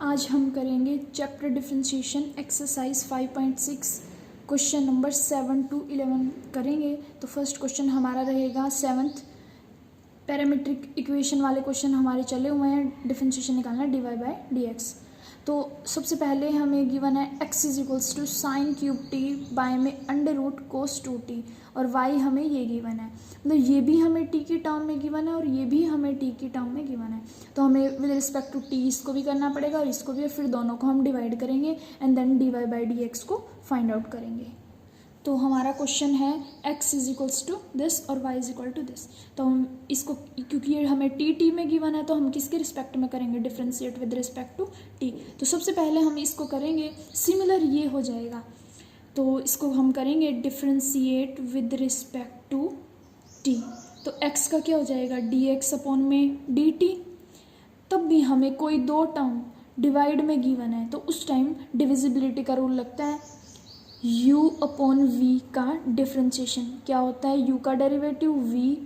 आज हम करेंगे chapter differentiation exercise 5.6 question number 7 to 11 करेंगे। तो फर्स्ट क्वेश्चन हमारा रहेगा 7th पैरामीट्रिक इक्वेशन वाले क्वेश्चन हमारे चले हुए हैं। डिफरेंशिएशन निकालना है dy बाय dx। तो सबसे पहले हमें गिवन है x is equals to sine cube t, by में अंडर रूट कोस 2t और y हमें ये गिवन है। मतलब ये भी हमें t की टर्म में गिवन है और ये भी हमें t की टर्म में गिवन है। तो हमें विद रिस्पेक्ट टू t इसको भी करना पड़ेगा और इसको भी, और फिर दोनों को हम डिवाइड करेंगे and then dy by dx को फाइंड आउट करेंगे। तो हमारा क्वेश्चन है x is equals to this और y is equal to this. तो हम इसको, क्योंकि ये हमें t में गिवन है, तो हम किसके रिस्पेक्ट में करेंगे, differentiate with respect to t। तो सबसे पहले हम इसको करेंगे सिमिलर, ये हो जाएगा। तो इसको हम करेंगे differentiate with respect to t। तो x का क्या हो जाएगा, dx अपॉन में dt। तब भी हमें कोई दो टर्म डिवाइड में गिवन है तो उस टाइम डिविजिबिलिटी का रूल लगता है। u अपॉन v का डिफरेंशिएशन क्या होता है, u का डेरिवेटिव v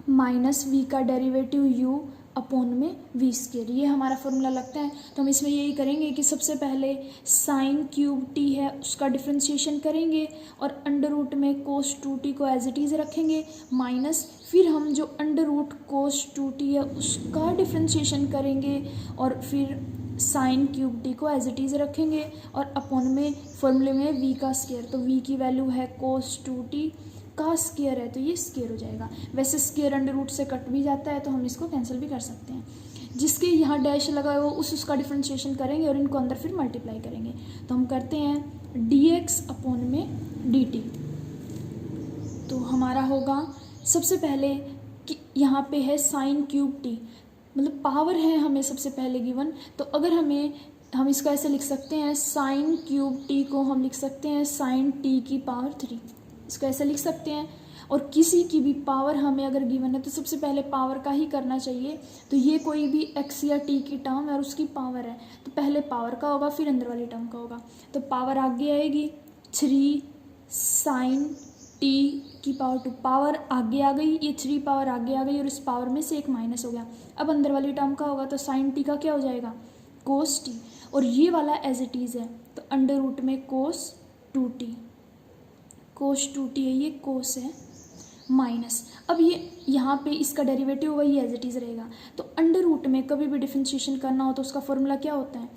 माइनस v का डेरिवेटिव u अपॉन में v स्क्वायर, ये हमारा फॉर्मूला लगता है। तो हम इसमें यही करेंगे कि सबसे पहले साइन क्यूब t है उसका डिफरेंशिएशन करेंगे और अंडर रूट में कोस 2t को एज इट इज़ रखेंगे, माइनस फिर हम जो अंडर रूट कोस 2t है उसका डिफरेंशिएशन करेंगे और फिर साइन क्यूब टी को एज इट इज़ रखेंगे और अपॉन में फॉर्मूले में v का स्क्वायर। तो v की वैल्यू है कोस 2t का स्क्वायर है तो ये स्क्वायर हो जाएगा। वैसे स्क्वायर अंडर रूट से कट भी जाता है तो हम इसको कैंसिल भी कर सकते हैं। जिसके यहाँ डैश लगा हो उसका डिफरेंशिएशन करेंगे और इनको अंदर फिर मल्टीप्लाई करेंगे। तो हम करते हैं dx अपॉन में dt। तो हमारा होगा सबसे पहले कि यहाँ पे है साइन क्यूब टी, मतलब पावर है हमें सबसे पहले गिवन। तो अगर हम इसका ऐसे लिख सकते हैं, साइन क्यूब टी को हम लिख सकते हैं साइन टी की पावर 3, इसको ऐसे लिख सकते हैं। और किसी की भी पावर हमें अगर गिवन है तो सबसे पहले पावर का ही करना चाहिए। तो ये कोई भी x या t की टर्म है और उसकी पावर है तो पहले पावर का होगा फिर अंदर वाली टर्म का होगा। तो पावर आगे आएगी 3 साइन टी की पावर 2, पावर आगे आ गई, ये 3 पावर आगे आ गई और इस पावर में से एक माइनस हो गया। अब अंदर वाली टर्म का होगा तो साइन टी का क्या हो जाएगा, कोस टी, और ये वाला एज इट इज़ है तो अंडर रूट में कोस 2t, कोस 2t है, ये कोस है माइनस। अब ये यहाँ पे इसका डेरिवेटिव होगा, ये एज इट इज़ रहेगा। तो अंडर रूट में कभी भी डिफरेंशिएशन करना हो तो उसका फॉर्मूला क्या होता है,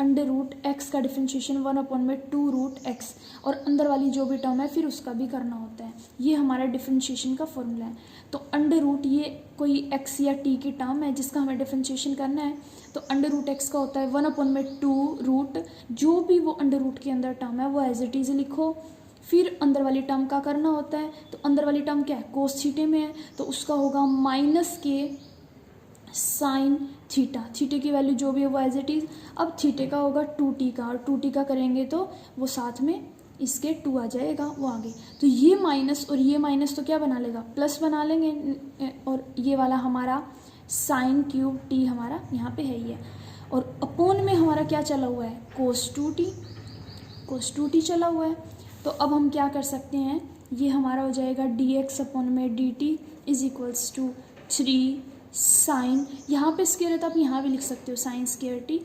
अंडर रूट एक्स का डिफरेंशिएशन 1 अपॉन में 2 रूट एक्स, और अंदर वाली जो भी टर्म है फिर उसका भी करना होता है। ये हमारा डिफरेंशिएशन का फॉर्मूला है। तो अंडर रूट ये कोई एक्स या टी की टर्म है जिसका हमें डिफरेंशिएशन करना है। तो अंडर रूट एक्स का होता है 1 अपॉन में 2 रूट, जो भी वो अंडर रूट के अंदर टर्म है वो एज इट इज़ लिखो, फिर अंदर वाली टर्म का करना होता है। तो अंदर वाली टर्म क्या है, कोस थीटे में है तो उसका होगा माइनस के साइन थीटा, थीटे की वैल्यू जो भी है वो एज इट इज़। अब थीटे का होगा 2t का, और 2t का करेंगे तो वो साथ में इसके 2 आ जाएगा, वो आगे। तो ये माइनस और ये माइनस तो क्या बना लेगा, प्लस बना लेंगे। और ये वाला हमारा साइन क्यूब t हमारा यहाँ पे है ही है, और अपॉन में हमारा क्या चला हुआ है, कोस 2t, कोस 2t चला हुआ है। तो अब हम क्या कर सकते हैं, ये हमारा हो जाएगा dx अपॉन में dt is equals to 3 sine, यहाँ पे स्क्वायर है तो आप यहाँ भी लिख सकते हो sign square t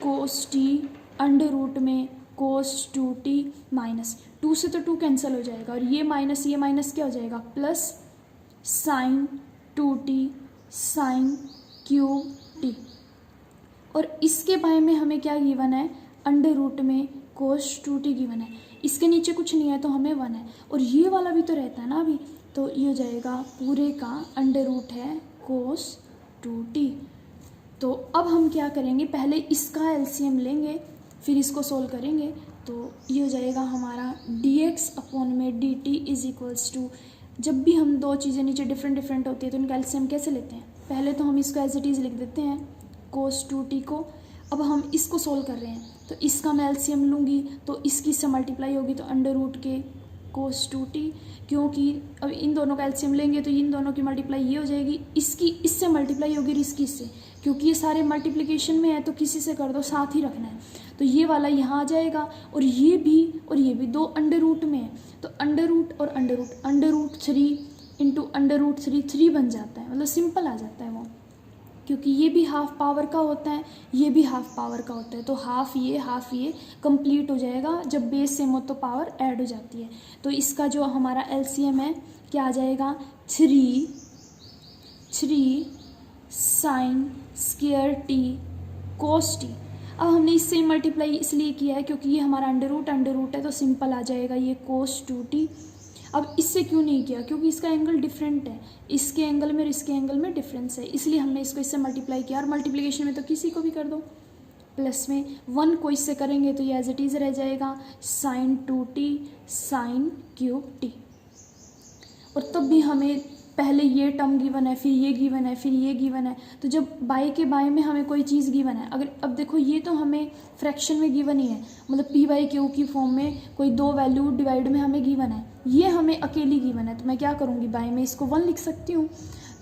cos t under root में कोस 2t माइनस 2 से तो 2 कैंसिल हो जाएगा और ये माइनस क्या हो जाएगा, plus sign 2t sine cube T. और इसके बारे में हमें क्या गिवन है, अंडर रूट में कोस 2t गिवन है, इसके नीचे कुछ नहीं है तो हमें 1 है, और ये वाला भी तो रहता है ना अभी। तो ये हो जाएगा पूरे का अंडर रूट है कोस 2t। तो अब हम क्या करेंगे, पहले इसका एलसीएम लेंगे फिर इसको सोल्व करेंगे। तो ये हो जाएगा हमारा dx अपॉन में dt इज इक्वल्स टू, जब भी हम दो चीज़ें नीचे डिफरेंट होती है तो इनका एलसीएम कैसे लेते हैं, पहले तो हम इसको एज इट इज़ लिख देते हैं कोस 2t को। अब हम इसको सोल्व कर रहे हैं तो इसका मैं एलसीएम लूँगी तो इसकी इससे मल्टीप्लाई होगी तो अंडर रूट के कोस 2t, क्योंकि अब इन दोनों का एलसीएम लेंगे तो इन दोनों की मल्टीप्लाई ये हो जाएगी, इसकी इससे मल्टीप्लाई होगी और इसकी इससे, क्योंकि ये सारे मल्टीप्लिकेशन में है तो किसी से कर दो, साथ ही रखना है। तो ये वाला यहाँ आ जाएगा और ये भी दो अंडर रूट में है तो अंडर रूट और under root 3 into under root 3 बन जाता है, मतलब सिंपल आ जाता है वो। क्योंकि ये भी हाफ पावर का होता है, ये भी हाफ पावर का होता है, तो हाफ ये कंप्लीट हो जाएगा। जब बेस सेम हो तो पावर ऐड हो जाती है। तो इसका जो हमारा एलसीएम है क्या आ जाएगा, 3 sine square t cos t. अब हमने इससे मल्टीप्लाई इसलिए किया है क्योंकि ये हमारा अंडर रूट है, तो सिंपल आ जाएगा ये कोस 2t। अब इससे क्यों नहीं किया, क्योंकि इसका एंगल डिफरेंट है, इसके एंगल में और इसके एंगल में डिफरेंस है, इसलिए हमने इसको इससे मल्टीप्लाई किया। और मल्टीप्लिकेशन में तो किसी को भी कर दो, प्लस में 1 को इससे करेंगे तो ये एज इट इज़ रह जाएगा sign 2t sine cube T. और तब भी हमें पहले ये टर्म गिवन है, फिर ये गिवन है, फिर ये गिवन है, तो जब बाय के बाय में हमें कोई चीज़ गिवन है, अगर अब देखो ये तो हमें फ्रैक्शन में गिवन ही है, मतलब p/q की फॉर्म में कोई 2 वैल्यू डिवाइड में हमें गिवन है, ये हमें अकेली गिवन है, तो मैं क्या करूँगी, बाय में इसको 1 लिख सकती हूँ।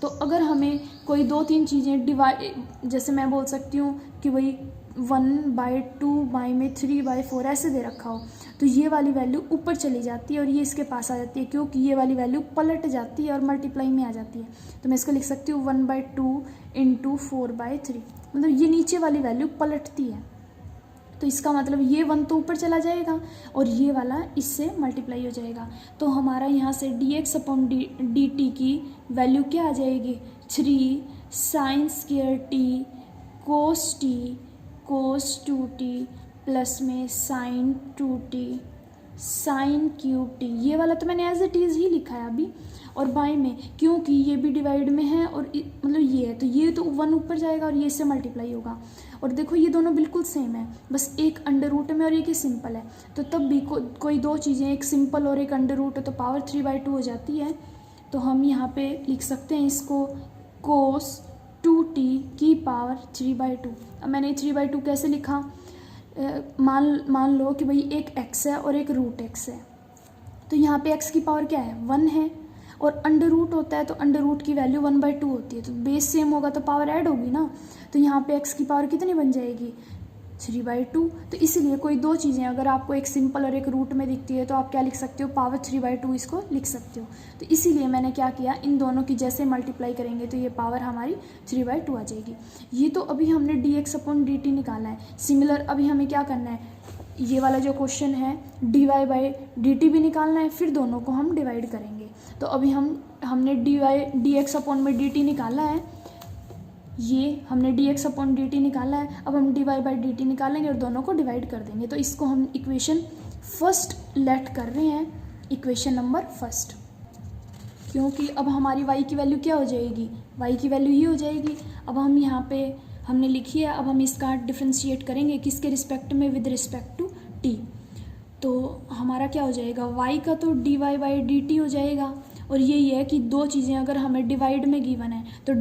तो अगर हमें कोई 2-3 चीज़ें डिवाइड, जैसे मैं बोल सकती हूँ कि वही 1/2 बाय में 3/4 ऐसे दे रखा हो, तो ये वाली वैल्यू ऊपर चली जाती है और ये इसके पास आ जाती है, क्योंकि ये वाली वैल्यू पलट जाती है और मल्टीप्लाई में आ जाती है। तो मैं इसको लिख सकती हूँ 1/2 × 4/3, मतलब ये नीचे वाली वैल्यू पलटती है। तो इसका मतलब ये 1 तो ऊपर चला जाएगा और ये वाला इससे मल्टीप्लाई हो जाएगा। तो हमारा यहाँ से dx/dt की वैल्यू क्या आ जाएगी, 3 sine square t cos 2t plus में sine 2t sine cube T. ये वाला तो मैंने एज इट इज़ ही लिखा है अभी। और बाय में क्योंकि ये भी डिवाइड में है और मतलब ये है, तो ये तो 1 ऊपर जाएगा और ये इससे मल्टीप्लाई होगा। और देखो ये दोनों बिल्कुल सेम है, बस एक अंडर रूट में और एक ही सिंपल है। तो तब भी कोई 2 चीज़ें, एक सिंपल और एक अंडर रूट है, तो पावर 3/2 हो जाती है। तो हम यहाँ पे लिख सकते हैं इसको कोस 2t की पावर 3/2। अब मैंने 3/2 कैसे लिखा, मान लो कि भाई एक x है और एक रूट x है, तो यहाँ पे x की पावर क्या है, 1 है, और अंडर रूट होता है तो अंडर रूट की वैल्यू 1/2 होती है, तो बेस सेम होगा तो पावर ऐड होगी ना। तो यहाँ पे x की पावर कितनी बन जाएगी, 3/2। तो इसलिए कोई 2 चीज़ें अगर आपको एक सिंपल और एक रूट में दिखती है तो आप क्या लिख सकते हो, पावर 3/2 इसको लिख सकते हो। तो इसीलिए मैंने क्या किया, इन दोनों की जैसे मल्टीप्लाई करेंगे तो ये पावर हमारी 3/2 आ जाएगी। ये तो अभी हमने dx/dt निकाला है। सिमिलर अभी हमें क्या करना है, ये वाला जो क्वेश्चन है dy/dt भी निकालना है, फिर दोनों को हम डिवाइड करेंगे। तो अभी हमने dx/dt निकाला है, ये हमने dx/dt निकाला है, अब हम dy/dt निकालेंगे और दोनों को डिवाइड कर देंगे। तो इसको हम इक्वेशन फर्स्ट लेट कर रहे हैं, इक्वेशन नंबर फर्स्ट, क्योंकि अब हमारी y की वैल्यू क्या हो जाएगी, y की वैल्यू ये हो जाएगी। अब हम यहाँ पे हमने लिखी है, अब हम इसका डिफ्रेंशिएट करेंगे किसके रिस्पेक्ट में, विद रिस्पेक्ट टू t। तो हमारा क्या हो जाएगा, y का तो dy/dt हो जाएगा। और यही है कि 2 चीज़ें अगर हमें डिवाइड में गिवन है तो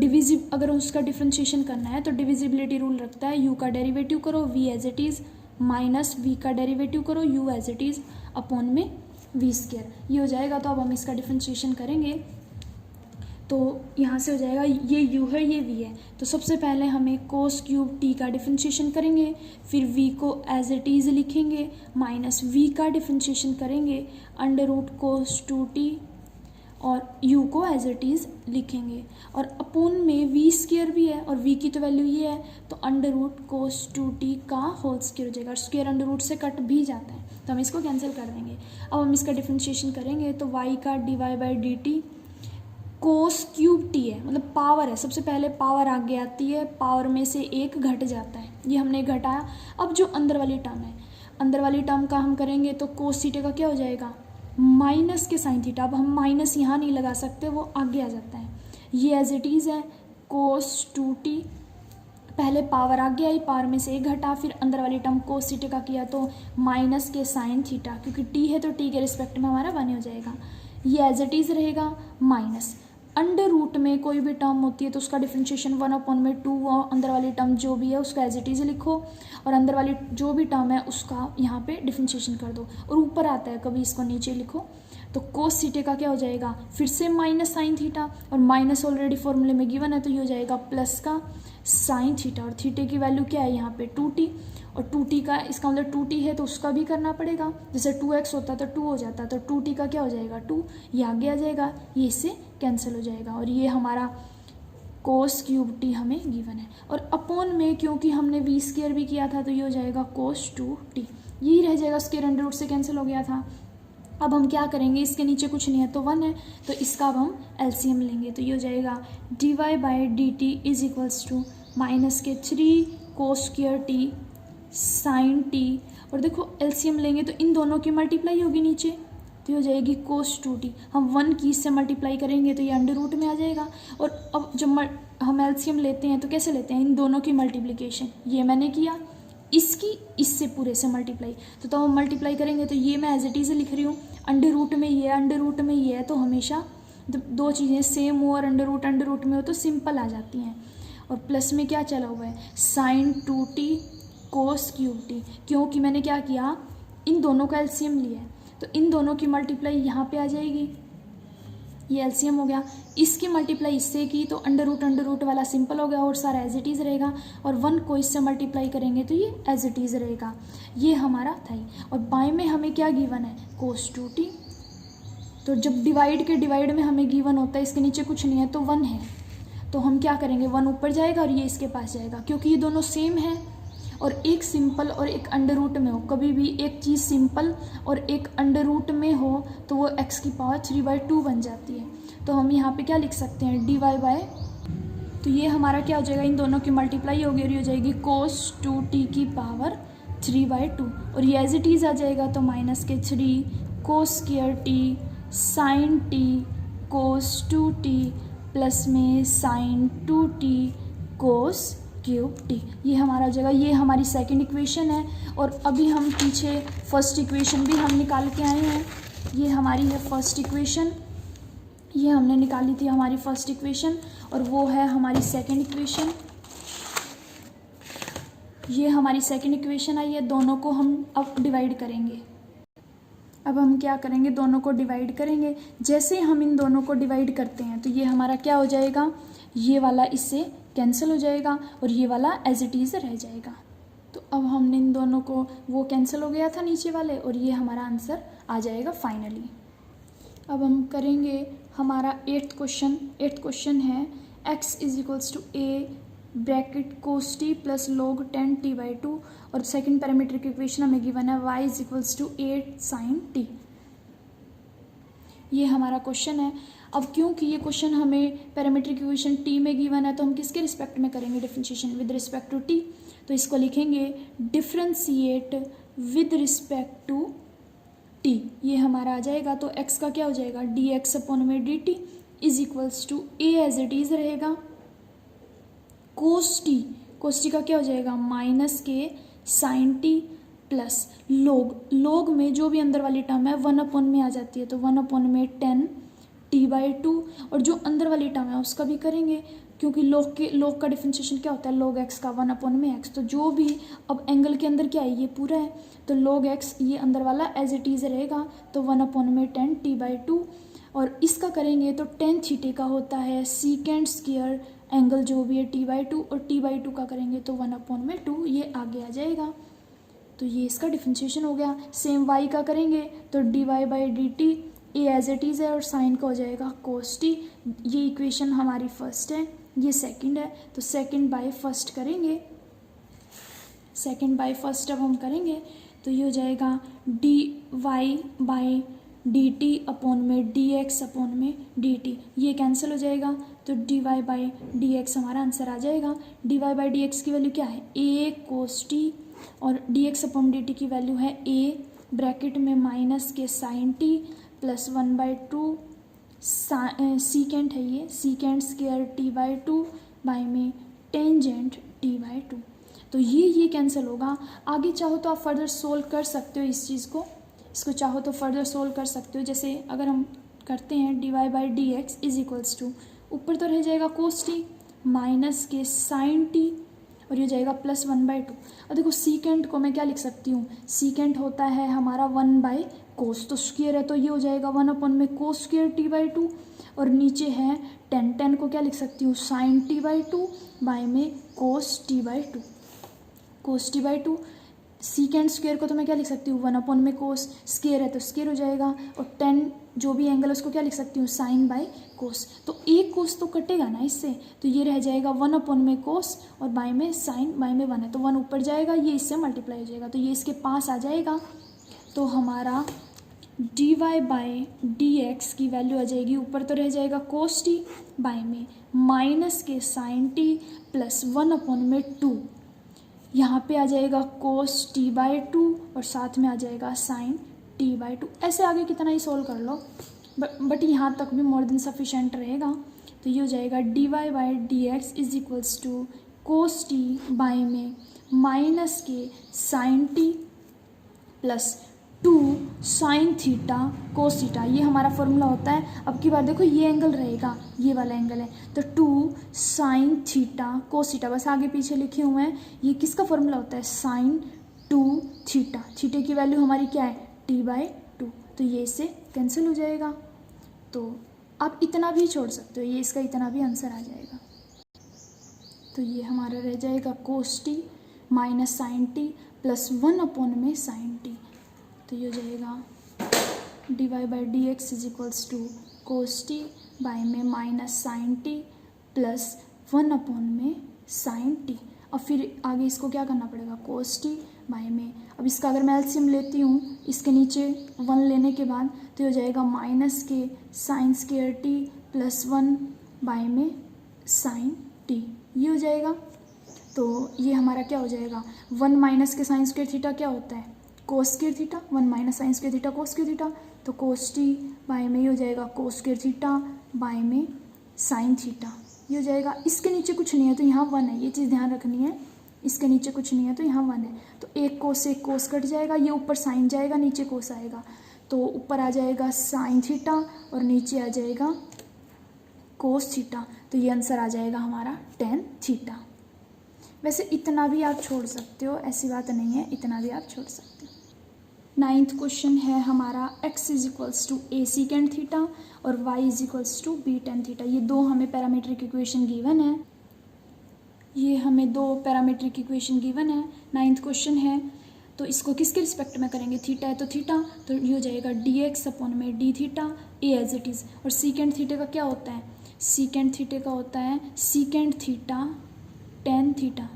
अगर उसका डिफ्रेंशिएशन करना है तो डिविजिबिलिटी रूल रखता है, u का डेरिवेटिव करो v as it is minus v का डेरिवेटिव करो u as it is upon में v², ये हो जाएगा। तो अब हम इसका डिफ्रेंशिएशन करेंगे तो यहाँ से हो जाएगा, ये u है ये v है, तो सबसे पहले हमें कोस क्यूब t का डिफ्रेंशिएशन करेंगे, फिर v को एज इट इज़ लिखेंगे, माइनस v का डिफ्रेंशिएशन करेंगे अंडर रूट कोस 2t और u को एज इट इज़ लिखेंगे, और अपोन में v² भी है और v की तो वैल्यू ये है, तो अंडर रूट कोस 2t का होल स्क्वायर हो जाएगा। और स्क्वायर अंडर रूट से कट भी जाता है तो हम इसको कैंसिल कर देंगे। अब हम इसका डिफ्रेंशिएशन करेंगे तो y का dy/dt कोस क्यूब t है, मतलब पावर है, सबसे पहले पावर आगे आती है, पावर में से 1 घट जाता है, ये हमने घटाया। अब जो अंदर वाली टर्म है, अंदर वाली टर्म का हम करेंगे तो कोस थीटा का क्या हो जाएगा, माइनस के साइन थीटा। अब हम माइनस यहाँ नहीं लगा सकते, वो आगे आ जाता है, ये एज इट इज़ है कोस 2t, पहले पावर आगे आई, पावर में से 1 घटा, फिर अंदर वाली टर्म कोस थीटा का किया तो माइनस के साइन थीटा, क्योंकि t है तो t के रिस्पेक्ट में हमारा 1 हो जाएगा, ये एज इट इज़ रहेगा माइनस। अंडर रूट में कोई भी टर्म होती है तो उसका डिफ्रेंशिएशन 1/2, और अंदर वाली टर्म जो भी है उसका एज इट इज़ लिखो, और अंदर वाली जो भी टर्म है उसका यहाँ पे डिफ्रेंशिएशन कर दो, और ऊपर आता है कभी इसको नीचे लिखो। तो कोस थीटा का क्या हो जाएगा, फिर से माइनस साइन थीटा, और माइनस ऑलरेडी फॉर्मूले में गिवन है तो ये हो जाएगा प्लस का साइन थीटा, और थीटे की वैल्यू क्या है यहाँ पे 2t, और 2t का इसका मतलब 2t है तो उसका भी करना पड़ेगा, जैसे 2x होता तो 2 हो जाता, तो 2t का क्या हो जाएगा 2, ये आगे आ जाएगा, ये इससे कैंसिल हो जाएगा, और ये हमारा कोस क्यूब टी हमें गिवन है। और अपॉन में क्योंकि हमने वी स्क्वायर भी किया था तो ये हो जाएगा कोस 2t, यही रह जाएगा, स्क्वायर अंडर रूट से कैंसिल हो गया था। अब हम क्या करेंगे, इसके नीचे कुछ नहीं है तो 1 है, तो इसका अब हम एलसीएम लेंगे, तो ये हो जाएगा dy/dt is equals to -3 cos square T sine t, और देखो एलसीएम लेंगे तो इन दोनों की मल्टीप्लाई होगी नीचे, तो ये हो जाएगी कोस 2t। हम 1 की इससे मल्टीप्लाई करेंगे तो ये अंडर रूट में आ जाएगा। और अब जब हम एलसीएम लेते हैं तो कैसे लेते हैं, इन दोनों की मल्टीप्लिकेशन, ये मैंने किया, इसकी इससे पूरे से मल्टीप्लाई, तो तब हम मल्टीप्लाई करेंगे तो ये मैं एज इट इज़ लिख रही हूँ, अंडर रूट में ये अंडर रूट में ये है, तो हमेशा जब दो चीज़ें सेम हो और अंडर रूट में हो तो सिंपल आ जाती हैं। और प्लस में क्या चला हुआ है, sign 2t cos cube T, क्योंकि मैंने क्या किया, इन दोनों का एलसीएम लिया है, तो इन दोनों की मल्टीप्लाई यहाँ पे आ जाएगी, ये एलसीएम हो गया, इसकी मल्टीप्लाई इससे की तो अंडर रूट वाला सिंपल हो गया और सारा एज इट इज़ रहेगा, और 1 को इससे मल्टीप्लाई करेंगे तो ये एज इट इज़ रहेगा, ये हमारा था ही। और बाय में हमें क्या गिवन है, कोस 2t, तो जब डिवाइड में हमें गिवन होता है इसके नीचे कुछ नहीं है तो 1 है, तो हम क्या करेंगे, 1 ऊपर जाएगा और ये इसके पास जाएगा, क्योंकि ये दोनों सेम है और एक सिंपल और एक अंडर रूट में हो, कभी भी एक चीज़ सिंपल और एक अंडर रूट में हो तो वो x की पावर 3/2 बन जाती है। तो हम यहाँ पे क्या लिख सकते हैं, dy/, तो ये हमारा क्या हो जाएगा, इन दोनों की मल्टीप्लाई होगी और ये हो जाएगी कोस 2t की पावर 3/2, और ये एज इट इज़ आ जाएगा, तो -3 cos square T sine T cos 2t plus में sine 2t cos cube T, ये हमारा हो जाएगा, ये हमारी सेकंड इक्वेशन है। और अभी हम पीछे फर्स्ट इक्वेशन भी हम निकाल के आए हैं, ये हमारी है फर्स्ट इक्वेशन, ये हमने निकाली थी हमारी फर्स्ट इक्वेशन, और वो है हमारी सेकंड इक्वेशन, ये हमारी सेकंड इक्वेशन आई है। दोनों को हम अब डिवाइड करेंगे, अब हम क्या करेंगे, दोनों को डिवाइड करेंगे। जैसे हम इन दोनों को डिवाइड करते हैं तो ये हमारा क्या हो जाएगा, ये वाला इससे कैंसिल हो जाएगा और ये वाला एज इट इज़ रह जाएगा। तो अब हमने इन दोनों को, वो कैंसिल हो गया था नीचे वाले, और ये हमारा आंसर आ जाएगा फाइनली। अब हम करेंगे हमारा 8th क्वेश्चन है x is equals to a bracket cos t plus log 10t/2, और सेकंड पैरामीट्रिक इक्वेशन हमें गिवन है y is equals to 8 sine t, ये हमारा क्वेश्चन है। अब क्योंकि ये क्वेश्चन हमें पैरामीट्रिक इक्वेशन t में गिवन है तो हम किसके रिस्पेक्ट में करेंगे differentiation, with respect to t, तो इसको लिखेंगे differentiate with respect to t, ये हमारा आ जाएगा। तो x का क्या हो जाएगा, dx/dt is equals to a as it is रहेगा, कोस टी का क्या हो जाएगा, -k साइन टी प्लस लोग में जो भी अंदर वाली टर्म है 1 में आ जाती है, तो 1 10 t/2, और जो अंदर वाली टर्म है उसका भी करेंगे, क्योंकि लोग का डिफरेंशिएशन क्या होता है, log x का 1/x, तो जो भी अब एंगल के अंदर क्या है, ये पूरा है, तो log x ये अंदर वाला एज इट इज़ रहेगा, तो 1/10 t/2, और इसका करेंगे तो tan थीटा का होता है सीकेंड स्क्वायर एंगल जो भी है t/2, और t/2 का करेंगे तो 1/2, ये आगे आ जाएगा। तो ये इसका डिफरेंशिएशन हो गया। सेम y का करेंगे तो dy/dt A as it is है, और साइन का हो जाएगा कोस टी, ये इक्वेशन हमारी फर्स्ट है, ये सेकंड है, तो सेकंड बाय फर्स्ट करेंगे, अब हम करेंगे तो ये हो जाएगा dy/dt अपॉन में dx/dt, ये कैंसिल हो जाएगा, तो dy/dx हमारा आंसर आ जाएगा। dy/dx की वैल्यू क्या है, a कोस टी, और dx/dt की वैल्यू है a ब्रैकेट में -k sine T plus 1/2 secant है, ये सीकेंड स्क्वायर t/2 बाय में टेंजेंट t/2, तो ये कैंसिल होगा। आगे चाहो तो आप फर्दर सोल्व कर सकते हो इस चीज़ को, इसको चाहो तो फर्दर सोल्व कर सकते हो। जैसे अगर हम करते हैं dy/dx इज इक्वल्स टू, ऊपर तो रह जाएगा cos T -k sine t, और ये जाएगा प्लस 1/2। और देखो सीकेंट को मैं क्या लिख सकती हूँ, सीकेंट होता है हमारा 1/cos, तो स्क्वायर है तो ये हो जाएगा 1/cos स्क्वायर t/2, और नीचे है tan को क्या लिख सकती हूँ, sin t/2 बाय में cos t/2, सीकेंड स्क्वायर को तो मैं क्या लिख सकती हूँ 1 में कोस, स्क्वायर है तो स्क्वायर हो जाएगा, और 10 जो भी एंगल है उसको क्या लिख सकती हूँ साइन बाय कोस। तो एक कोस तो कटेगा ना इससे, तो ये रह जाएगा 1 में कोस और बाय में साइन, बाय में 1 है तो 1 ऊपर जाएगा, ये इससे मल्टीप्लाई हो जाएगा तो ये इसके पास आ जाएगा। तो हमारा dy बाय dx की वैल्यू आ जाएगी, ऊपर तो रह जाएगा कोस टी, बाय में minus k sine T plus 1 में 2, यहाँ पे आ जाएगा कोस टी बाय 2 और साथ में आ जाएगा साइन टी बाय 2। ऐसे आगे कितना ही सोल्व कर लो, बट यहाँ तक भी मोर देन सफिशेंट रहेगा। तो ये हो जाएगा dy by dx is equals to cos T by में minus k sine T plus 2 sine theta cos theta, ये हमारा फॉर्मूला होता है। अब की बार देखो ये एंगल रहेगा, ये वाला एंगल है, तो 2 साइन थीटा कोस थीटा, बस आगे पीछे लिखे हुए हैं। ये किसका फॉर्मूला होता है साइन 2 थीटा, थीटे की वैल्यू हमारी क्या है t बाय 2, तो ये इससे कैंसिल हो जाएगा। तो आप इतना भी छोड़ सकते हो, ये इसका इतना भी आंसर आ जाएगा। तो ये हमारा रह जाएगा cos T minus sine T plus 1 में साइन टी, तो ये हो जाएगा dy by D x is equals to cos T by में माइनस साइन टी प्लस 1 में साइन टी। अब फिर आगे इसको क्या करना पड़ेगा कोस टी बाय में, अब इसका अगर मैं एलसीएम लेती हूँ इसके नीचे 1 लेने के बाद, तो ये हो जाएगा minus k sine square t plus 1 by में साइन टी, ये हो जाएगा। तो ये हमारा क्या हो जाएगा 1 minus k sine square theta क्या होता है cos square theta, 1 minus sine square theta cos square theta, तो कोस टी बाय में ये हो जाएगा कोस स्क्वायर थीटा बाय में साइन थीटा, ये हो जाएगा। इसके नीचे कुछ नहीं है तो यहाँ 1 है, ये चीज़ ध्यान रखनी है, इसके नीचे कुछ नहीं है तो यहाँ 1 है, तो एक कोस से एक कोस कट जाएगा, ये ऊपर साइन जाएगा नीचे कोस आएगा, तो ऊपर आ जाएगा साइन थीटा और नीचे आ जाएगा कोस थीटा, तो ये आंसर आ जाएगा हमारा tan थीटा। वैसे इतना भी आप छोड़ सकते हो, ऐसी बात नहीं है, इतना भी आप छोड़ सकते हो। 9th क्वेश्चन है हमारा x is equals to a secant theta और y is equals to b tan theta, ये दो हमें पैरामीट्रिक इक्वेशन गिवन है, ये हमें दो पैरामीट्रिक इक्वेशन गिवन है। 9th क्वेश्चन है, तो इसको किसके रिस्पेक्ट में करेंगे, थीटा है तो थीटा, तो ये हो जाएगा dx अपॉन में d theta a as it is, और सीकेंड थीटे का क्या होता है सीकेंड थीटे का होता है सीकेंड थीटा टेन थीटा,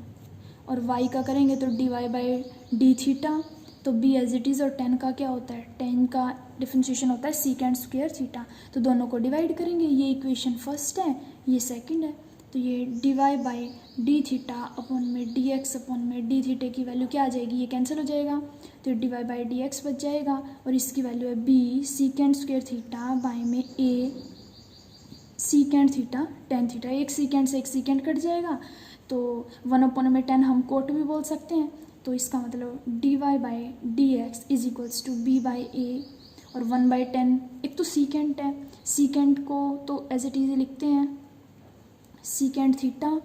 और y का करेंगे तो dy बाई डी थीटा, तो b एज इट इज़, और टेन का क्या होता है टेन का डिफरेंशिएशन होता है सीकेंड स्क्वायर थीटा, तो दोनों को डिवाइड करेंगे, ये इक्वेशन फर्स्ट है ये सेकंड है, तो ये dy by d theta upon में dx अपॉन में डी थीटे की वैल्यू क्या आ जाएगी, ये कैंसिल हो जाएगा, तो dy बाई dx बच जाएगा, और इसकी वैल्यू है b secant square theta by में a secant theta tan theta, एक सीकेंड से एक सीकेंड कट जाएगा, तो 1/10 हम कोट भी बोल सकते हैं, तो इसका मतलब dy by D x is equals to B by A, और 1/10 एक तो सीकेंड है, सीकेंड को तो एज इट इज लिखते हैं सीकेंड थीटा,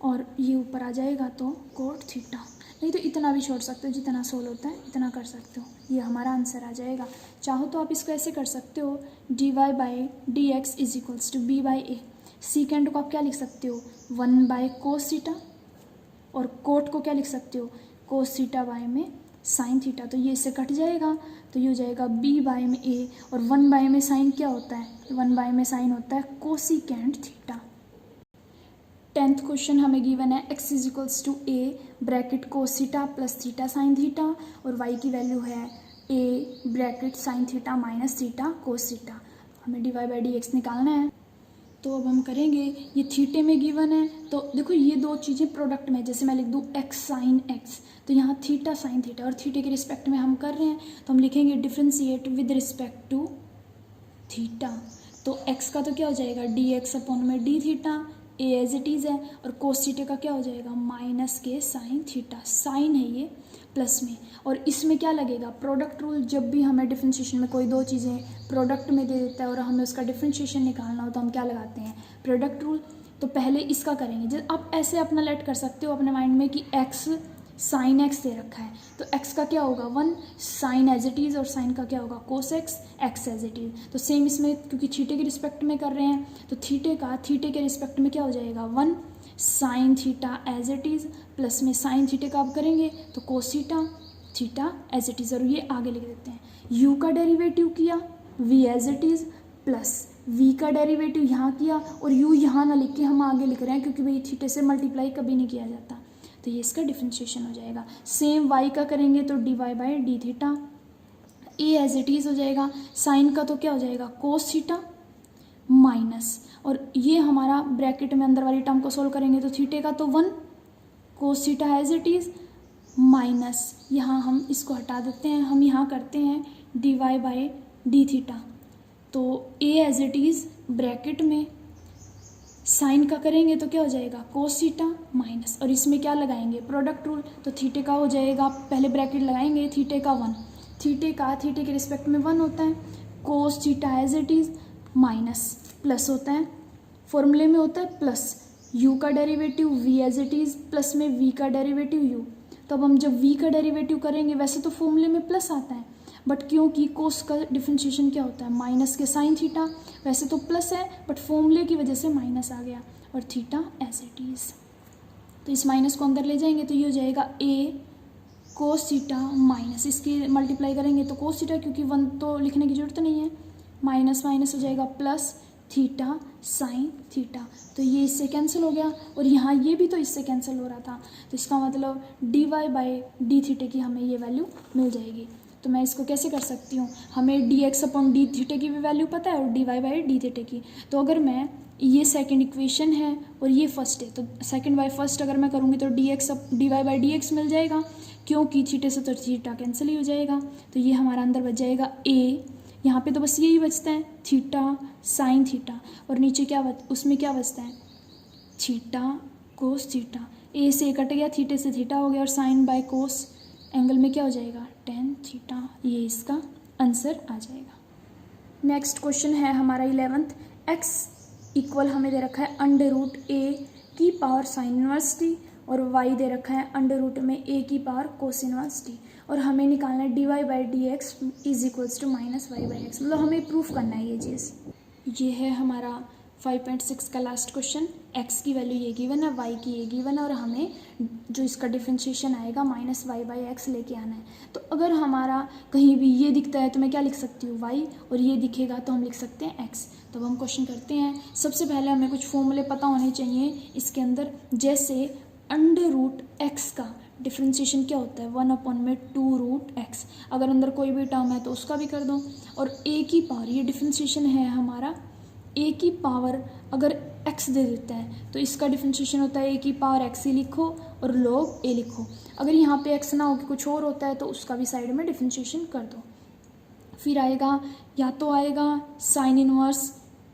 और ये ऊपर आ जाएगा तो कोट थीटा, नहीं तो इतना भी छोड़ सकते हो, जितना सोल्व होता है इतना कर सकते हो, ये हमारा आंसर आ जाएगा। चाहो तो आप इसको ऐसे कर सकते हो dy by D x is equals to B by a, secant को आप क्या लिख सकते हो 1 बाई कोस थीटा, और कोट को क्या लिख सकते हो कोस थीटा बाय में साइन थीटा, तो ये इससे कट जाएगा, तो ये हो जाएगा b बाय में a, और 1 बाय में साइन क्या होता है 1 बाय में साइन होता है कोसिकेंड थीटा। 10th क्वेश्चन हमें गिवन है x is equals to a bracket cos theta plus theta sine theta, और y की वैल्यू है a bracket sine theta minus theta cos theta, हमें dy बाई डी एक्स निकालना है। तो अब हम करेंगे, ये थीटे में गिवन है, तो देखो ये दो चीज़ें प्रोडक्ट में, जैसे मैं लिख दूँ x साइन x, तो यहाँ थीटा साइन थीटा, और थीटे के रिस्पेक्ट में हम कर रहे हैं, तो हम लिखेंगे differentiate with respect to theta, तो x का तो क्या हो जाएगा dx अपॉन में d theta a as it is है, और कोस थीटे का क्या हो जाएगा minus k sine theta, sign है ये प्लस में, और इसमें क्या लगेगा प्रोडक्ट रूल, जब भी हमें डिफरेंशिएशन में कोई दो चीज़ें प्रोडक्ट में दे देता है और हमें उसका डिफरेंशिएशन निकालना हो तो हम क्या लगाते हैं प्रोडक्ट रूल। तो पहले इसका करेंगे, जब आप ऐसे अपना लेट कर सकते हो अपने माइंड में कि x साइन x दे रखा है, तो x का क्या होगा 1 साइन एज इट इज़, और साइन का क्या होगा कोस x एज इट इज़, तो सेम इसमें क्योंकि थीटे के रिस्पेक्ट में कर रहे हैं, तो थीटे के रिस्पेक्ट में क्या हो जाएगा 1 sine theta as it is, plus में साइन थीटे का आप करेंगे तो cos theta, theta as it is, और ये आगे लिख देते हैं। u का डेरिवेटिव किया v as it is plus v का डेरिवेटिव यहाँ किया, और u यहाँ ना लिख के हम आगे लिख रहे हैं क्योंकि भाई थीटे से मल्टीप्लाई कभी नहीं किया जाता, तो ये इसका डिफरेंशिएशन हो जाएगा। सेम y का करेंगे तो dy by d theta, a as it is हो जाएगा। साइन का तो क्या हो जाएगा कोस थीटा माइनस, और ये हमारा ब्रैकेट में अंदर वाली टर्म को सोल्व करेंगे तो थीटे का तो 1 cos theta as it is minus, यहाँ हम इसको हटा देते हैं, हम यहाँ करते हैं dy बाई डी थीटा, तो a as it is bracket में साइन का करेंगे तो क्या हो जाएगा कोस थीटा माइनस, और इसमें क्या लगाएंगे प्रोडक्ट रूल, तो थीटे का हो जाएगा, पहले ब्रैकेट लगाएंगे थीटे का 1, थीटे के रिस्पेक्ट में 1 होता है, cos theta as it is minus plus होता है, फॉर्मूले में होता है प्लस, u का derivative v as it is plus में v का डेरिवेटिव u, तो अब हम जब v का डेरिवेटिव करेंगे वैसे तो फॉर्मूले में प्लस आता है, बट क्योंकि कोस का डिफरेंशिएशन क्या होता है माइनस के साइन थीटा, वैसे तो प्लस है बट फॉर्मूले की वजह से माइनस आ गया, और थीटा एज इट इज़, तो इस माइनस को अंदर ले जाएंगे तो ये हो जाएगा a कोस थीटा माइनस, इसकी मल्टीप्लाई करेंगे तो कोस थीटा, क्योंकि 1 तो लिखने की जरूरत नहीं है, माइनस माइनस हो जाएगा प्लस थीटा साइन थीटा, तो ये इससे कैंसिल हो गया, और यहाँ ये भी तो इससे कैंसिल हो रहा था, तो इसका मतलब dy बाई डी थीटे की हमें ये वैल्यू मिल जाएगी। तो मैं इसको कैसे कर सकती हूँ, हमें dx अपॉन डी थीटे की भी वैल्यू पता है और dy बाई डी थीटे की, तो अगर मैं ये सेकंड इक्वेशन है और ये फर्स्ट है, तो सेकंड बाई फर्स्ट अगर मैं करूँगी तो dy बाई डी एक्स मिल जाएगा, क्योंकि थीटे से तो थीटा कैंसिल ही हो जाएगा, तो ये हमारा अंदर बच जाएगा a, यहाँ पे तो बस यही बचता है थीटा साइन थीटा, और नीचे क्या उसमें क्या बचता है थीटा कोस थीटा, a से a कट गया, थीटे से थीटा हो गया, और साइन बाय कोस एंगल में क्या हो जाएगा tan थीटा, ये इसका आंसर आ जाएगा। नेक्स्ट क्वेश्चन है हमारा 11th, x इक्वल हमें दे रखा है अंडर रूट a की पावर साइन इनवर्स t, और y दे रखा है अंडर रूट में a की पावर कोस इनवर्स t, और हमें निकालना है dy by D x is equals to minus y by x, मतलब हमें प्रूफ करना है ये चीज़। ये है हमारा 5.6 का लास्ट क्वेश्चन, x की वैल्यू ये गिवन है, y की ये गिवन है, और हमें जो इसका डिफरेंशिएशन आएगा माइनस वाई बाई एक्स लेके आना है। तो अगर हमारा कहीं भी ये दिखता है तो मैं क्या लिख सकती हूँ y, और ये दिखेगा तो हम लिख सकते हैं x। तो अब हम क्वेश्चन करते हैं। सबसे पहले हमें कुछ फॉर्मूले पता होने चाहिए इसके अंदर, जैसे अंडर रूट एक्स का डिफ्रेंशिएशन क्या होता है 1 अपॉन में 2 रूट एक्स, अगर अंदर कोई भी टर्म है तो उसका भी कर दो, और a की पावर, ये डिफ्रेंशिएशन है हमारा a की पावर अगर x दे देता है तो इसका डिफ्रेंशिएशन होता है a की पावर x ही लिखो और log a लिखो, अगर यहाँ पे x ना हो कि कुछ और होता है तो उसका भी साइड में डिफ्रेंशिएशन कर दो। फिर आएगा, या तो आएगा साइन इनवर्स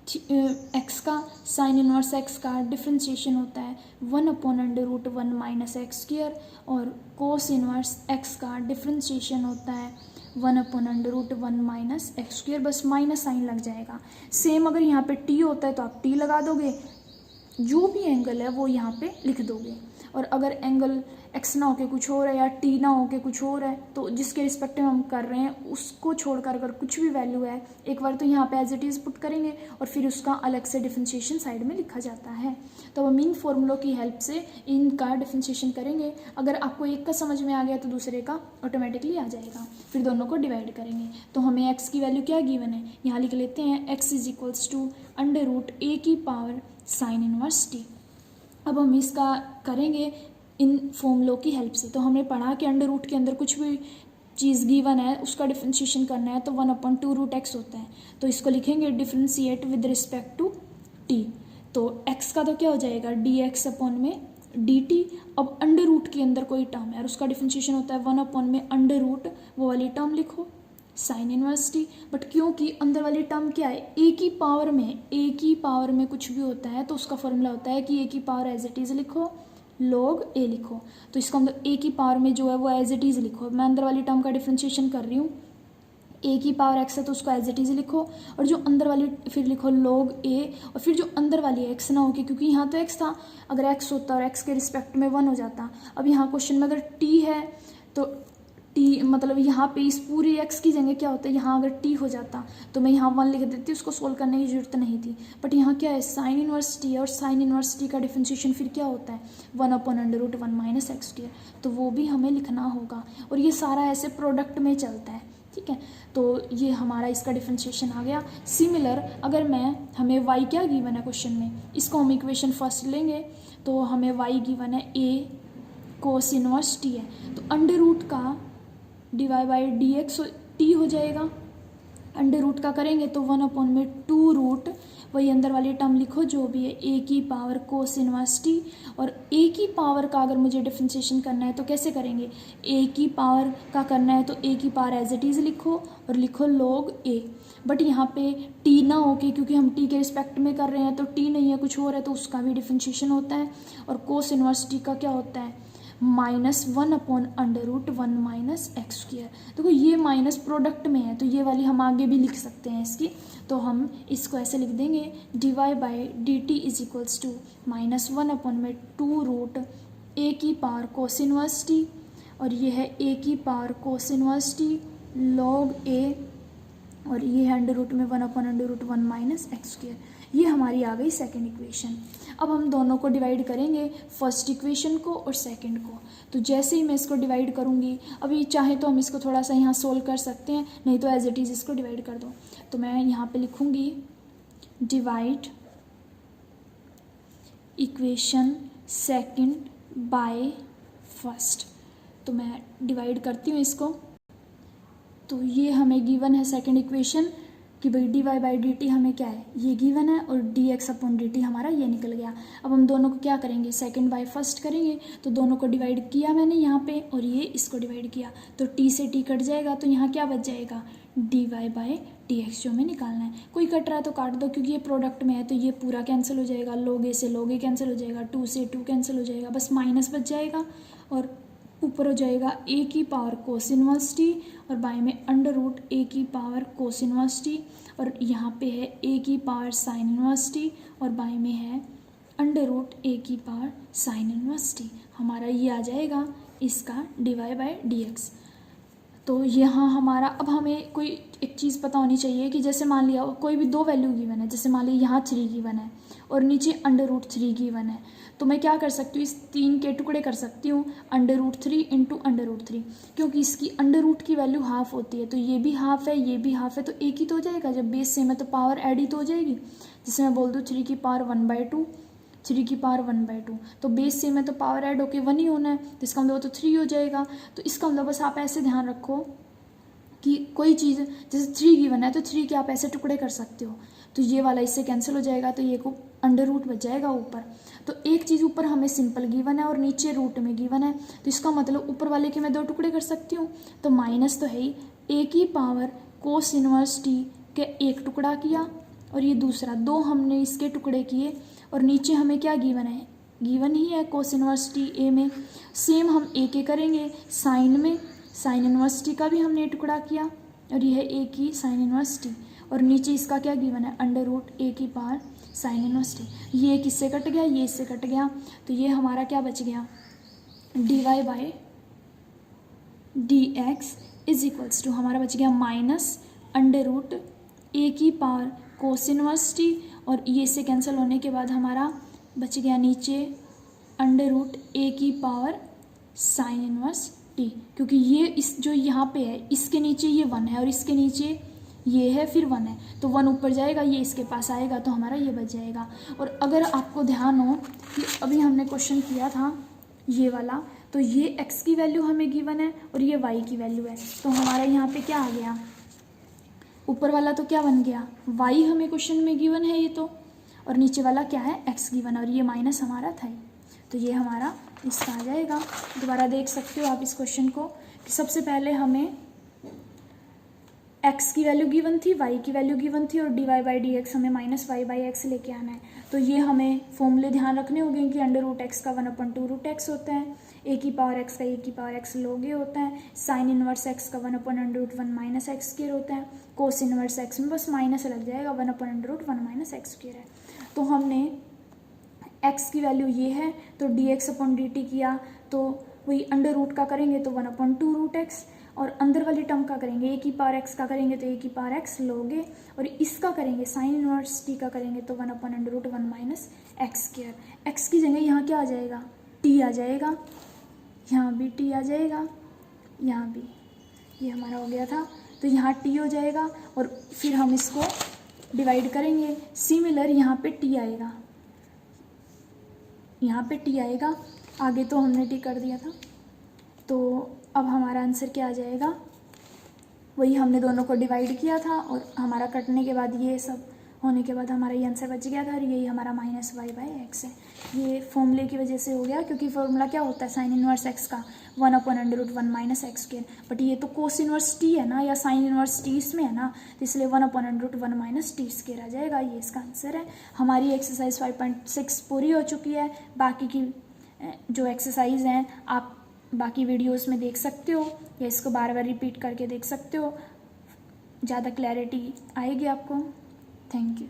x का, साइन इनवर्स x का डिफ्रेंशिएशन होता है 1 upon under root 1 minus x square, और कोस इनवर्स x का डिफ्रेंशिएशन होता है 1 upon under root 1 minus x square, बस माइनस साइन लग जाएगा। सेम अगर यहाँ पे t होता है तो आप t लगा दोगे, जो भी एंगल है वो यहाँ पे लिख दोगे, और अगर एंगल x ना होके कुछ और है या t ना होके कुछ और है तो जिसके रिस्पेक्टिव हम कर रहे हैं उसको छोड़कर अगर कुछ भी वैल्यू है एक बार तो यहाँ पे एज इट इज़ पुट करेंगे और फिर उसका अलग से डिफरेंशिएशन साइड में लिखा जाता है। तो हम इन फॉर्मूलों की हेल्प से इनका डिफरेंशिएशन करेंगे, अगर आपको एक का समझ में आ गया तो दूसरे का ऑटोमेटिकली आ जाएगा, फिर दोनों को डिवाइड करेंगे। तो हमें x की वैल्यू क्या गिवन है, यहाँ लिख लेते हैं x is equals to under root a की पावर साइन इनवर्स t। अब हम इसका करेंगे इन फॉर्मूलों की हेल्प से। तो हमने पढ़ा कि अंडर रूट के अंदर कुछ भी चीज़ गिवन है उसका डिफरेंशिएशन करना है तो 1 अपॉन 2 रूट एक्स होता है, तो इसको लिखेंगे differentiate with respect to t। तो x का तो क्या हो जाएगा डी एक्स अपॉन में डी टी। अब अंडर रूट के अंदर कोई टर्म है और उसका डिफरेंशिएशन होता है 1 अपॉन में अंडर रूट, वो वाली टर्म लिखो साइन इनवर्स टी। बट क्योंकि अंदर वाली टर्म क्या है a की पावर में कुछ भी होता है तो उसका फॉर्मूला होता है कि a की पावर एज इट इज़ लिखो log a लिखो, तो इसका मतलब a की पावर में जो है वो एज इट इज़ लिखो। मैं अंदर वाली टर्म का डिफरेंशिएशन कर रही हूँ, a की पावर x है तो उसको एज इट इज़ लिखो, और जो अंदर वाली फिर लिखो log a, और फिर जो अंदर वाली है x ना होगी क्योंकि यहाँ तो x था, अगर x होता और x के रिस्पेक्ट में 1 हो जाता। अब यहाँ क्वेश्चन में अगर t है तो टी मतलब यहाँ पे इस पूरी एक्स की जगह क्या होता है, यहाँ अगर टी हो जाता तो मैं यहाँ 1 लिख देती, उसको सोल्व करने की जरूरत नहीं थी। बट यहाँ क्या है, साइन इनवर्स टी है, और साइन इनवर्स टी का डिफरेंशिएशन फिर क्या होता है 1/√1 माइनस एक्स स्क्वायर, तो वो भी हमें लिखना होगा। और ये सारा ऐसे प्रोडक्ट में चलता है, ठीक है। तो ये हमारा इसका डिफरेंशिएशन आ गया। सिमिलर अगर हमें y क्या गिवन है क्वेश्चन में, इसको हम इक्वेशन फर्स्ट लेंगे तो हमें y गिवन है a कोस इनवर्स टी है, तो अंडर रूट का divide by D x T हो जाएगा। अंडर रूट का करेंगे तो 1/2 वही अंदर वाली टर्म लिखो जो भी है, a की पावर कोस इनवर्स टी। और a की पावर का अगर मुझे डिफरेंशिएशन करना है तो कैसे करेंगे, a की पावर का करना है तो a की पावर एज इट इज़ लिखो और लिखो log a। बट यहाँ पे t ना हो के, क्योंकि हम t के रिस्पेक्ट में कर रहे हैं तो t नहीं है कुछ और है, तो उसका भी डिफरेंशिएशन होता है। और कोस इनवर्स टी का क्या होता है -1/√1 माइनस एक्स स्क्वायर। देखो ये माइनस प्रोडक्ट में है तो ये वाली हम आगे भी लिख सकते हैं इसकी, तो हम इसको ऐसे लिख देंगे divide by d t is equals to -1/2 a की पावर कोस इनवर्स टी, और ये है a की power cos inverse t log a, और ये है अंडर रूट में 1/√1 माइनस एक्स स्क्वायर। ये हमारी आ गई सेकेंड इक्वेशन। अब हम दोनों को डिवाइड करेंगे, फर्स्ट इक्वेशन को और सेकंड को। तो जैसे ही मैं इसको डिवाइड करूँगी, अभी चाहे तो हम इसको थोड़ा सा यहाँ सोल्व कर सकते हैं, नहीं तो एज इट इज़ इसको डिवाइड कर दो। तो मैं यहाँ पे लिखूँगी divide equation second by first. तो मैं डिवाइड करती हूँ इसको। तो ये हमें गिवन है सेकंड इक्वेशन कि भाई d y by d t हमें क्या है, ये गिवन है, और d x upon d t हमारा ये निकल गया। अब हम दोनों को क्या करेंगे, सेकंड बाय फर्स्ट करेंगे। तो दोनों को डिवाइड किया मैंने यहाँ पे, और ये इसको डिवाइड किया, तो टी से टी कट जाएगा, तो यहाँ क्या बच जाएगा d y by D x जो हमें निकालना है। कोई कट रहा है तो काट दो, क्योंकि ये प्रोडक्ट में है तो ये पूरा कैंसिल हो जाएगा, log a से log a कैंसिल हो जाएगा, 2 से 2 कैंसिल हो जाएगा, बस माइनस बच जाएगा, और ऊपर हो जाएगा a की पावर कोस इनवर्स टी, और बाय में अंडर रूट a की पावर कोस इनवर्स टी, और यहाँ पे है a की पावर साइन इनवर्स टी, और बाय में है अंडर रूट a की पावर साइन इनवर्स टी। हमारा ये आ जाएगा इसका डिवाइड बाय डी एक्स। तो यहाँ हमारा, अब हमें कोई एक चीज़ पता होनी चाहिए कि जैसे मान लिया कोई भी दो वैल्यू गिवन है, जैसे मान लिया यहाँ 3 गिवन है और नीचे अंडर रूट 3 गिवन है, तो मैं क्या कर सकती हूँ, इस 3 के टुकड़े कर सकती हूँ under root 3 into under root 3, क्योंकि इसकी अंडर रूट की वैल्यू हाफ होती है, तो ये भी हाफ है ये भी हाफ है, तो एक ही तो हो जाएगा, जब बेस सेम है तो पावर ऐड ही तो हो जाएगी। जैसे मैं बोल दूँ 3 की पावर 1/2, 3 की पावर 1/2, तो बेस सेम है तो पावर ऐड होके 1 ही होना है, तो इसका मतलब तो 3 हो जाएगा। तो इसका मतलब बस आप ऐसे ध्यान रखो कि कोई चीज़ जैसे 3 गिवन है तो 3 के आप ऐसे टुकड़े कर सकते हो, तो ये वाला इससे कैंसिल हो जाएगा, तो ये को अंडर रूट बच जाएगा ऊपर। तो एक चीज़ ऊपर हमें सिंपल गिवन है और नीचे रूट में गिवन है, तो इसका मतलब ऊपर वाले के मैं 2 टुकड़े कर सकती हूँ, तो माइनस तो है ही, a की पावर कोस इनवर्स टी के 1 टुकड़ा किया, और ये दूसरा 2 हमने इसके टुकड़े किए, और नीचे हमें क्या गिवन है, गिवन ही है कोस इनवर्स टी a में। सेम हम a के करेंगे साइन में, साइन इनवर्स टी का भी हमने टुकड़ा किया, और यह है a की साइन इनवर्स टी, और नीचे इसका क्या गिवन है अंडर रूट a की पावर साइन इनवर्स टी। ये किससे कट गया, ये इससे कट गया, तो ये हमारा क्या बच गया d y by D x is equals to हमारा बच गया माइनस अंडर रूट a की पावर कोस इनवर्स टी, और ये से कैंसिल होने के बाद हमारा बच गया नीचे अंडर रूट a की पावर साइन इनवर्स टी, क्योंकि ये इस जो यहाँ पे है इसके नीचे ये 1 है और इसके नीचे ये है फिर 1 है, तो 1 ऊपर जाएगा ये इसके पास आएगा, तो हमारा ये बच जाएगा। और अगर आपको ध्यान हो कि अभी हमने क्वेश्चन किया था ये वाला, तो ये x की वैल्यू हमें गिवन है और ये y की वैल्यू है, तो हमारा यहाँ पे क्या आ गया, ऊपर वाला तो क्या बन गया y हमें क्वेश्चन में गिवन है ये तो, और नीचे वाला क्या है x गिवन, और ये माइनस हमारा था, तो ये हमारा इसका आ जाएगा। दोबारा देख सकते हो आप इस क्वेश्चन को कि सबसे पहले हमें x की वैल्यू गिवन थी, y की वैल्यू गिवन थी, और d y by D x हमें माइनस वाई बाई एक्स लेके आना है। तो ये हमें फॉर्मूले ध्यान रखने होंगे कि अंडर रूट एक्स का 1/2 होता है, a की पावर x का a की पावर x log a होता है, साइन इनवर्स x का 1/√1 माइनस एक्स स्क्वायर होता है, कोस इनवर्स x में बस माइनस लग जाएगा 1/√1 माइनस एक्स स्क्वायर है। तो हमने x की वैल्यू ये है तो dx अपॉन dt किया, तो वही अंडर रूट का करेंगे तो 1/2 रूट एक्स, और अंदर वाली टर्म का करेंगे, ए की पावर एक्स का करेंगे तो ए की पावर एक्स लोगे, और इसका करेंगे साइन इनवर्स टी का करेंगे तो 1/√1 माइनस एक्स स्क्वायर। एक्स की जगह यहाँ क्या आ जाएगा, टी आ जाएगा, यहाँ भी टी आ जाएगा, यहाँ भी, ये हमारा हो गया था, तो यहाँ टी हो जाएगा और फिर हम इसको डिवाइड करेंगे। सिमिलर यहाँ पे टी आएगा, यहाँ पे टी आएगा, आगे तो हमने टी कर दिया था। तो अब हमारा आंसर क्या आ जाएगा, वही हमने दोनों को डिवाइड किया था और हमारा कटने के बाद ये सब होने के बाद हमारा ये आंसर बच गया था, और यही हमारा -y/x है। ये फॉर्मूले की वजह से हो गया, क्योंकि फॉर्मूला क्या होता है साइन इनवर्स x का 1/√1 माइनस एक्स स्क्वायर, बट ये तो कोस इनवर्स t है ना, या साइन इनवर्स t इसमें है ना, तो इसलिए 1/√1 माइनस टी स्क्वायर आ जाएगा। ये इसका आंसर है। हमारी एक्सरसाइज 5.6 पूरी हो चुकी है। बाकी की जो एक्सरसाइज हैं आप बाकी वीडियोस में देख सकते हो, या इसको बार बार रिपीट करके देख सकते हो, ज़्यादा क्लैरिटी आएगी आपको। Thank you.